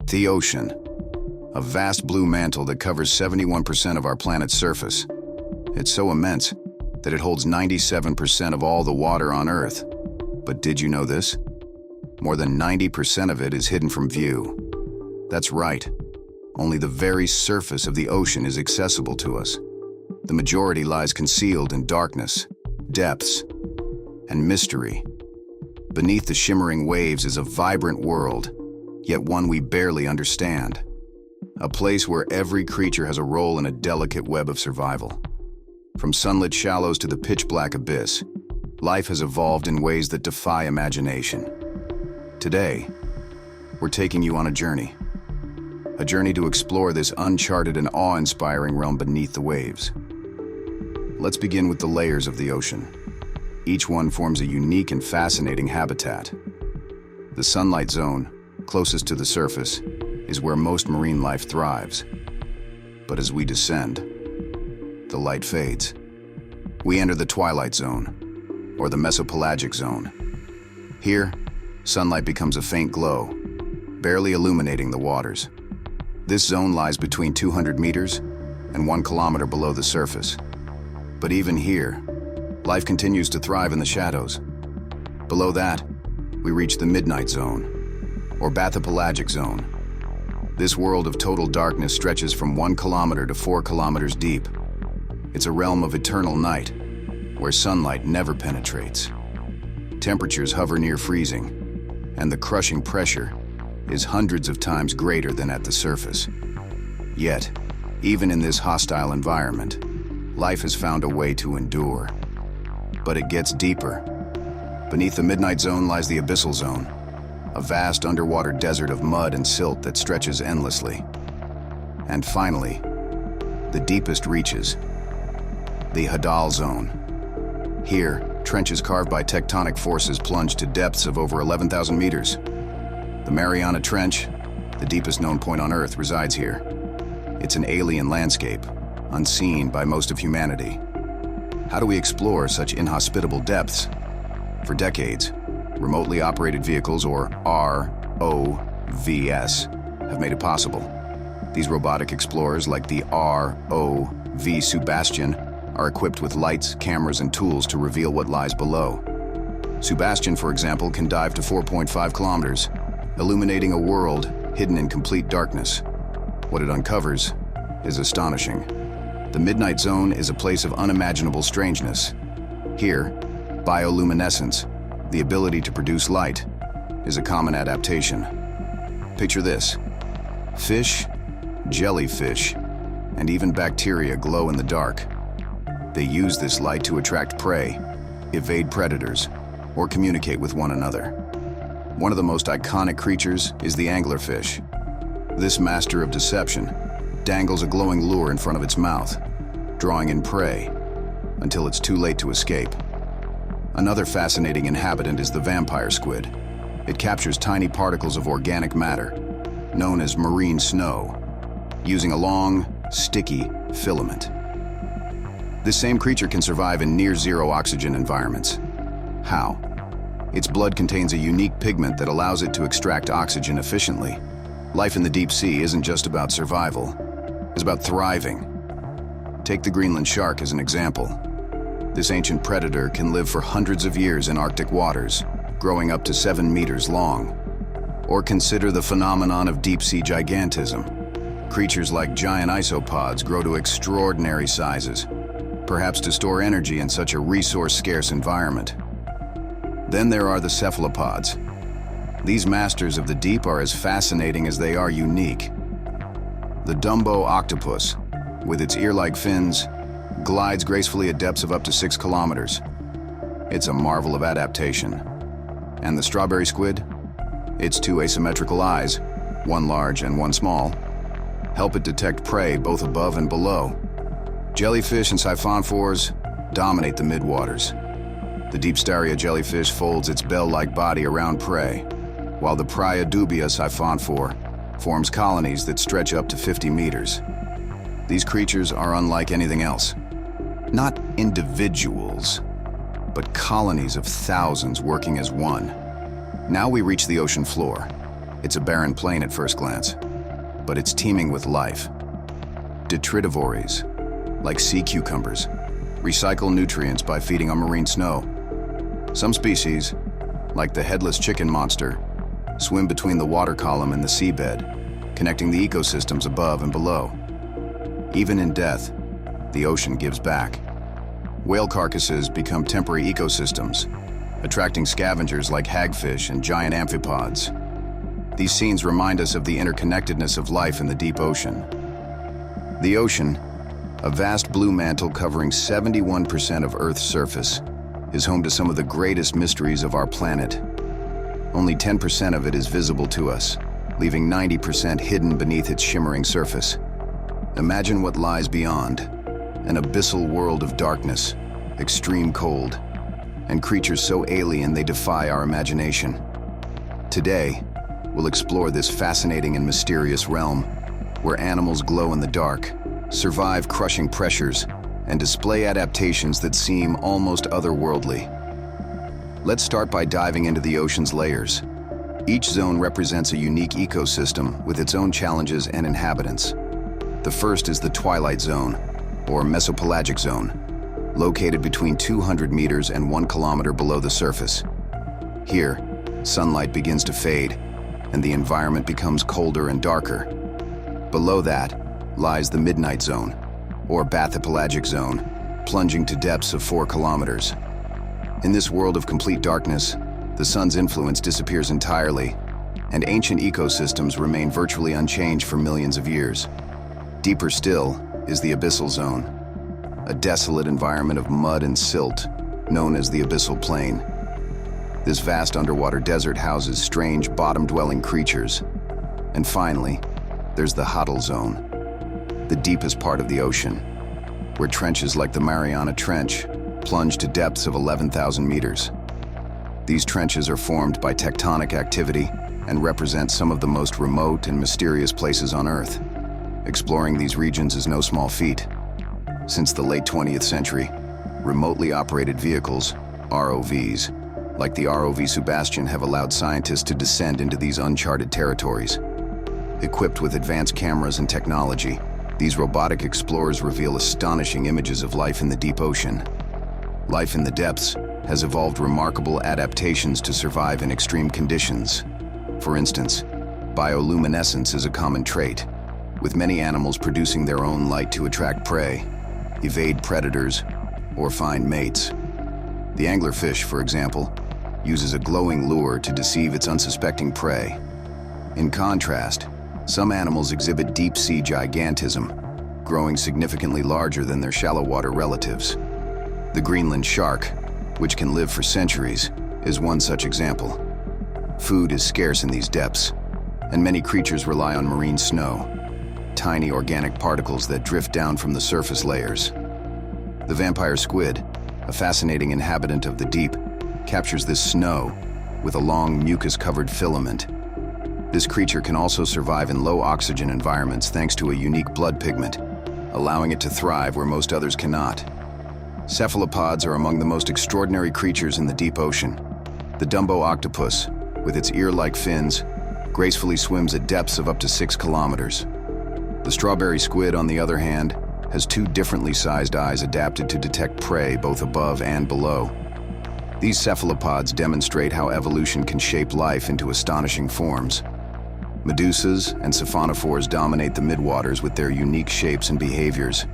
The ocean, a vast blue mantle that covers 71% of our planet's surface. It's so immense that it holds 97% of all the water on Earth. But did you know this? More than 90% of it is hidden from view. That's right. Only the very surface of the ocean is accessible to us. The majority lies concealed in darkness, depths, and mystery. Beneath the shimmering waves is a vibrant world, yet one we barely understand. A place where every creature has a role in a delicate web of survival. From sunlit shallows to the pitch-black abyss, life has evolved in ways that defy imagination. Today, we're taking you on a journey to explore this uncharted and awe-inspiring realm beneath the waves. Let's begin with the layers of the ocean. Each one forms a unique and fascinating habitat. The sunlight zone, closest to the surface, is where most marine life thrives. But as we descend, the light fades. We enter the twilight zone, or the mesopelagic zone. Here, sunlight becomes a faint glow, barely illuminating the waters. This zone lies between 200 meters and 1 kilometer below the surface. But even here, life continues to thrive in the shadows. Below that, we reach the midnight zone, or bathypelagic zone. This world of total darkness stretches from 1 kilometer to 4 kilometers deep. It's a realm of eternal night, where sunlight never penetrates. Temperatures hover near freezing, and the crushing pressure is hundreds of times greater than at the surface. Yet, even in this hostile environment, life has found a way to endure. But it gets deeper. Beneath the midnight zone lies the abyssal zone, a vast underwater desert of mud and silt that stretches endlessly. And finally, the deepest reaches, the Hadal zone. Here, trenches carved by tectonic forces plunge to depths of over 11,000 meters. The Mariana Trench, the deepest known point on Earth, resides here. It's an alien landscape, unseen by most of humanity. How do we explore such inhospitable depths? For decades, remotely operated vehicles, or ROVs, have made it possible. These robotic explorers, like the ROV Sebastian, are equipped with lights, cameras, and tools to reveal what lies below. Sebastian, for example, can dive to 4.5 kilometers, illuminating a world hidden in complete darkness. What it uncovers is astonishing. The Midnight Zone is a place of unimaginable strangeness. Here, bioluminescence, the ability to produce light, is a common adaptation. Picture this: fish, jellyfish, and even bacteria glow in the dark. They use this light to attract prey, evade predators, or communicate with one another. One of the most iconic creatures is the anglerfish. This master of deception dangles a glowing lure in front of its mouth, drawing in prey until it's too late to escape. Another fascinating inhabitant is the vampire squid. It captures tiny particles of organic matter, known as marine snow, using a long, sticky filament. This same creature can survive in near-zero oxygen environments. How? Its blood contains a unique pigment that allows it to extract oxygen efficiently. Life in the deep sea isn't just about survival, it's about thriving. Take the Greenland shark as an example. This ancient predator can live for hundreds of years in Arctic waters, growing up to 7 meters long. Or consider the phenomenon of deep-sea gigantism. Creatures like giant isopods grow to extraordinary sizes, perhaps to store energy in such a resource-scarce environment. Then there are the cephalopods. These masters of the deep are as fascinating as they are unique. The Dumbo octopus, with its ear-like fins, glides gracefully at depths of up to 6 kilometers. It's a marvel of adaptation. And the strawberry squid? Its 2 asymmetrical eyes, one large and one small, help it detect prey both above and below. Jellyfish and siphonophores dominate the midwaters. The Deepstaria jellyfish folds its bell-like body around prey, while the Praia dubia siphonophore forms colonies that stretch up to 50 meters. These creatures are unlike anything else. Not individuals, but colonies of thousands working as one. Now we reach the ocean floor. It's a barren plain at first glance, but it's teeming with life. Detritivores, like sea cucumbers, recycle nutrients by feeding on marine snow. Some species, like the headless chicken monster, swim between the water column and the seabed, connecting the ecosystems above and below. Even in death, the ocean gives back. Whale carcasses become temporary ecosystems, attracting scavengers like hagfish and giant amphipods. These scenes remind us of the interconnectedness of life in the deep ocean. The ocean, a vast blue mantle covering 71% of Earth's surface, is home to some of the greatest mysteries of our planet. Only 10% of it is visible to us, leaving 90% hidden beneath its shimmering surface. Imagine what lies beyond: an abyssal world of darkness, extreme cold, and creatures so alien they defy our imagination. Today, we'll explore this fascinating and mysterious realm, where animals glow in the dark, survive crushing pressures, and display adaptations that seem almost otherworldly. Let's start by diving into the ocean's layers. Each zone represents a unique ecosystem with its own challenges and inhabitants. The first is the twilight zone, or mesopelagic zone, located between 200 meters and 1 kilometer below the surface. Here, sunlight begins to fade, and the environment becomes colder and darker. Below that lies the midnight zone, or bathypelagic zone, plunging to depths of 4 kilometers. In this world of complete darkness, the sun's influence disappears entirely, and ancient ecosystems remain virtually unchanged for millions of years. Deeper still is the abyssal zone, a desolate environment of mud and silt, known as the abyssal plain. This vast underwater desert houses strange bottom-dwelling creatures. And finally, there's the Untold zone, the deepest part of the ocean, where trenches like the Mariana Trench plunge to depths of 11,000 meters. These trenches are formed by tectonic activity and represent some of the most remote and mysterious places on Earth. Exploring these regions is no small feat. Since the late 20th century, remotely operated vehicles, ROVs, like the ROV Sebastian, have allowed scientists to descend into these uncharted territories. Equipped with advanced cameras and technology, these robotic explorers reveal astonishing images of life in the deep ocean. Life in the depths has evolved remarkable adaptations to survive in extreme conditions. For instance, bioluminescence is a common trait, with many animals producing their own light to attract prey, evade predators, or find mates. The anglerfish, for example, uses a glowing lure to deceive its unsuspecting prey. In contrast, some animals exhibit deep-sea gigantism, growing significantly larger than their shallow water relatives. The Greenland shark, which can live for centuries, is one such example. Food is scarce in these depths, and many creatures rely on marine snow, tiny organic particles that drift down from the surface layers. The vampire squid, a fascinating inhabitant of the deep, captures this snow with a long mucus-covered filament. This creature can also survive in low-oxygen environments thanks to a unique blood pigment, allowing it to thrive where most others cannot. Cephalopods are among the most extraordinary creatures in the deep ocean. The Dumbo octopus, with its ear-like fins, gracefully swims at depths of up to 6 kilometers. The strawberry squid, on the other hand, has 2 differently sized eyes adapted to detect prey both above and below. These cephalopods demonstrate how evolution can shape life into astonishing forms. Medusas and siphonophores dominate the midwaters with their unique shapes and behaviors.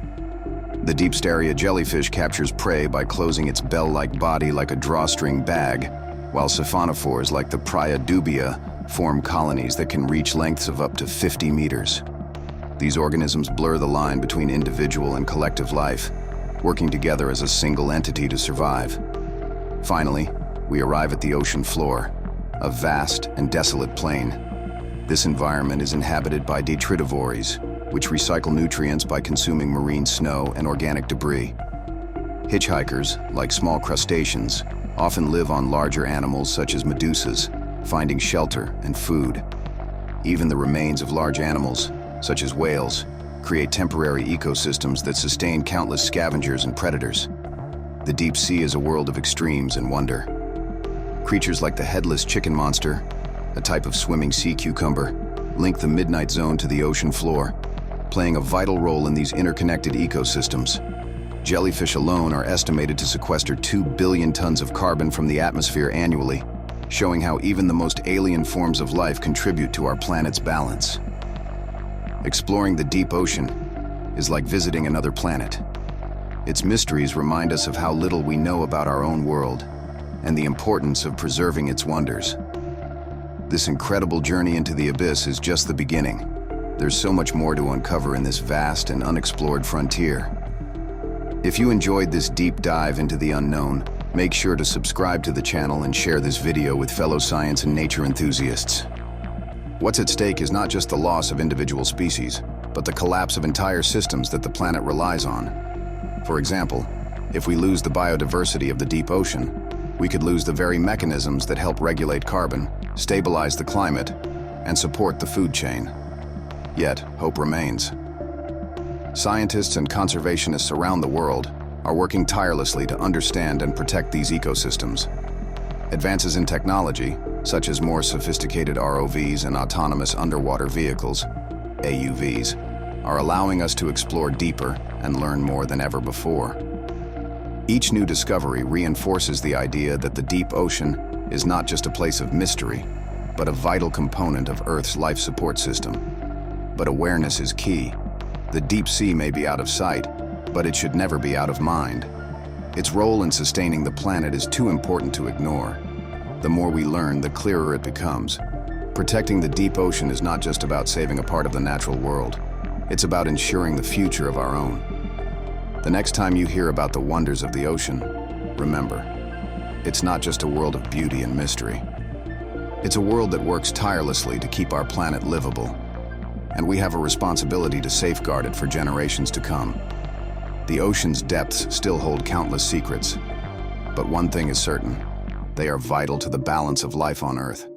The Deepstaria jellyfish captures prey by closing its bell-like body like a drawstring bag, while siphonophores like the Praia dubia form colonies that can reach lengths of up to 50 meters. These organisms blur the line between individual and collective life, working together as a single entity to survive. Finally, we arrive at the ocean floor, a vast and desolate plain. This environment is inhabited by detritivores, which recycle nutrients by consuming marine snow and organic debris. Hitchhikers, like small crustaceans, often live on larger animals such as medusas, finding shelter and food. Even the remains of large animals, such as whales, create temporary ecosystems that sustain countless scavengers and predators. The deep sea is a world of extremes and wonder. Creatures like the headless chicken monster, a type of swimming sea cucumber, link the midnight zone to the ocean floor, playing a vital role in these interconnected ecosystems. Jellyfish alone are estimated to sequester 2 billion tons of carbon from the atmosphere annually, showing how even the most alien forms of life contribute to our planet's balance. Exploring the deep ocean is like visiting another planet. Its mysteries remind us of how little we know about our own world and the importance of preserving its wonders. This incredible journey into the abyss is just the beginning. There's so much more to uncover in this vast and unexplored frontier. If you enjoyed this deep dive into the unknown, make sure to subscribe to the channel and share this video with fellow science and nature enthusiasts. What's at stake is not just the loss of individual species, but the collapse of entire systems that the planet relies on. For example, if we lose the biodiversity of the deep ocean, we could lose the very mechanisms that help regulate carbon, stabilize the climate, and support the food chain. Yet, hope remains. Scientists and conservationists around the world are working tirelessly to understand and protect these ecosystems. Advances in technology, such as more sophisticated ROVs and autonomous underwater vehicles, AUVs, are allowing us to explore deeper and learn more than ever before. Each new discovery reinforces the idea that the deep ocean is not just a place of mystery, but a vital component of Earth's life support system. But awareness is key. The deep sea may be out of sight, but it should never be out of mind. Its role in sustaining the planet is too important to ignore. The more we learn, the clearer it becomes. Protecting the deep ocean is not just about saving a part of the natural world. It's about ensuring the future of our own. The next time you hear about the wonders of the ocean, remember, it's not just a world of beauty and mystery. It's a world that works tirelessly to keep our planet livable, and we have a responsibility to safeguard it for generations to come. The ocean's depths still hold countless secrets, but one thing is certain: they are vital to the balance of life on Earth.